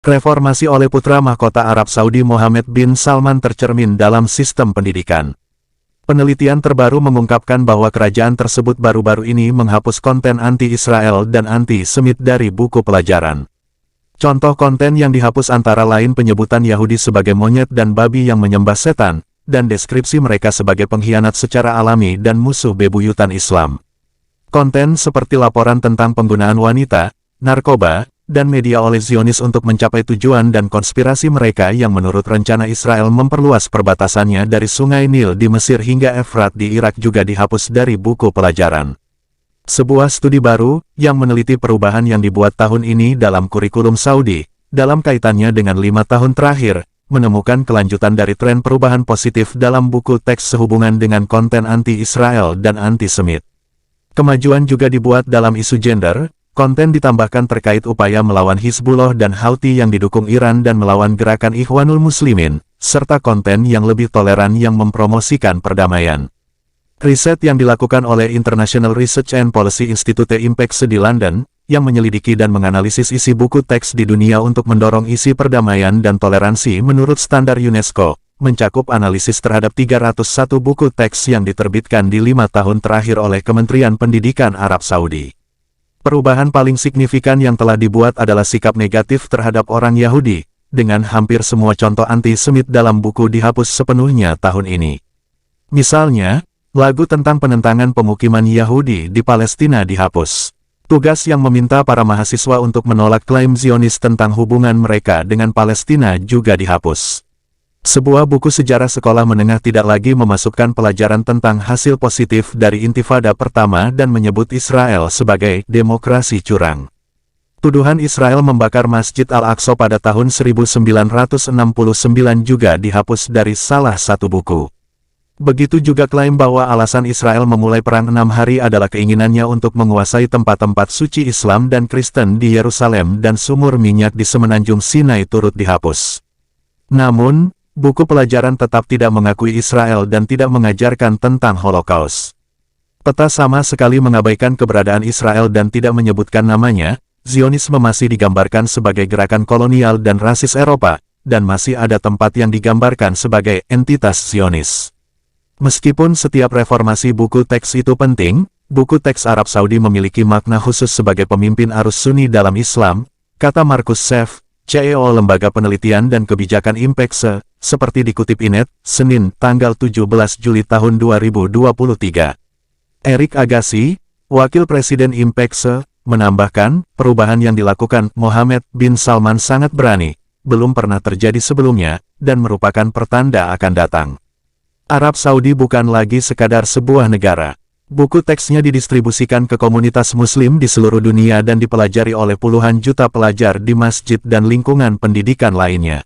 Reformasi oleh putra mahkota Arab Saudi Mohammed bin Salman tercermin dalam sistem pendidikan. Penelitian terbaru mengungkapkan bahwa kerajaan tersebut baru-baru ini menghapus konten anti-Israel dan anti-Semit dari buku pelajaran. Contoh konten yang dihapus antara lain penyebutan Yahudi sebagai monyet dan babi yang menyembah setan, dan deskripsi mereka sebagai pengkhianat secara alami dan musuh bebuyutan Islam. Konten seperti laporan tentang penggunaan wanita, narkoba, dan media oleh Zionis untuk mencapai tujuan dan konspirasi mereka yang menurut rencana Israel memperluas perbatasannya dari Sungai Nil di Mesir hingga Efrat di Irak juga dihapus dari buku pelajaran. Sebuah studi baru, yang meneliti perubahan yang dibuat tahun ini dalam kurikulum Saudi, dalam kaitannya dengan 5 tahun terakhir, menemukan kelanjutan dari tren perubahan positif dalam buku teks sehubungan dengan konten anti-Israel dan anti-Semit. Kemajuan juga dibuat dalam isu gender. Konten ditambahkan terkait upaya melawan Hizbullah dan Houthi yang didukung Iran dan melawan gerakan Ikhwanul Muslimin, serta konten yang lebih toleran yang mempromosikan perdamaian. Riset yang dilakukan oleh International Research and Policy Institute IMPEX di London, yang menyelidiki dan menganalisis isi buku teks di dunia untuk mendorong isi perdamaian dan toleransi menurut standar UNESCO, mencakup analisis terhadap 301 buku teks yang diterbitkan di 5 tahun terakhir oleh Kementerian Pendidikan Arab Saudi. Perubahan paling signifikan yang telah dibuat adalah sikap negatif terhadap orang Yahudi, dengan hampir semua contoh anti-Semit dalam buku dihapus sepenuhnya tahun ini. Misalnya, lagu tentang penentangan pemukiman Yahudi di Palestina dihapus. Tugas yang meminta para mahasiswa untuk menolak klaim Zionis tentang hubungan mereka dengan Palestina juga dihapus. Sebuah buku sejarah sekolah menengah tidak lagi memasukkan pelajaran tentang hasil positif dari Intifada pertama dan menyebut Israel sebagai demokrasi curang. Tuduhan Israel membakar Masjid Al-Aqsa pada tahun 1969 juga dihapus dari salah satu buku. Begitu juga klaim bahwa alasan Israel memulai Perang 6 Hari adalah keinginannya untuk menguasai tempat-tempat suci Islam dan Kristen di Yerusalem dan sumur minyak di Semenanjung Sinai turut dihapus. Namun, buku pelajaran tetap tidak mengakui Israel dan tidak mengajarkan tentang Holocaust. Peta sama sekali mengabaikan keberadaan Israel dan tidak menyebutkan namanya. Zionisme masih digambarkan sebagai gerakan kolonial dan rasis Eropa, dan masih ada tempat yang digambarkan sebagai entitas Zionis. Meskipun setiap reformasi buku teks itu penting, buku teks Arab Saudi memiliki makna khusus sebagai pemimpin arus Sunni dalam Islam, kata Markus Seff, CEO Lembaga Penelitian dan Kebijakan IMPEX, seperti dikutip Inet, Senin, tanggal 17 Juli tahun 2023. Eric Agassi, Wakil Presiden IMPEX, menambahkan, perubahan yang dilakukan Mohammed bin Salman sangat berani, belum pernah terjadi sebelumnya, dan merupakan pertanda akan datang. Arab Saudi bukan lagi sekadar sebuah negara. Buku teksnya didistribusikan ke komunitas muslim di seluruh dunia dan dipelajari oleh puluhan juta pelajar di masjid dan lingkungan pendidikan lainnya.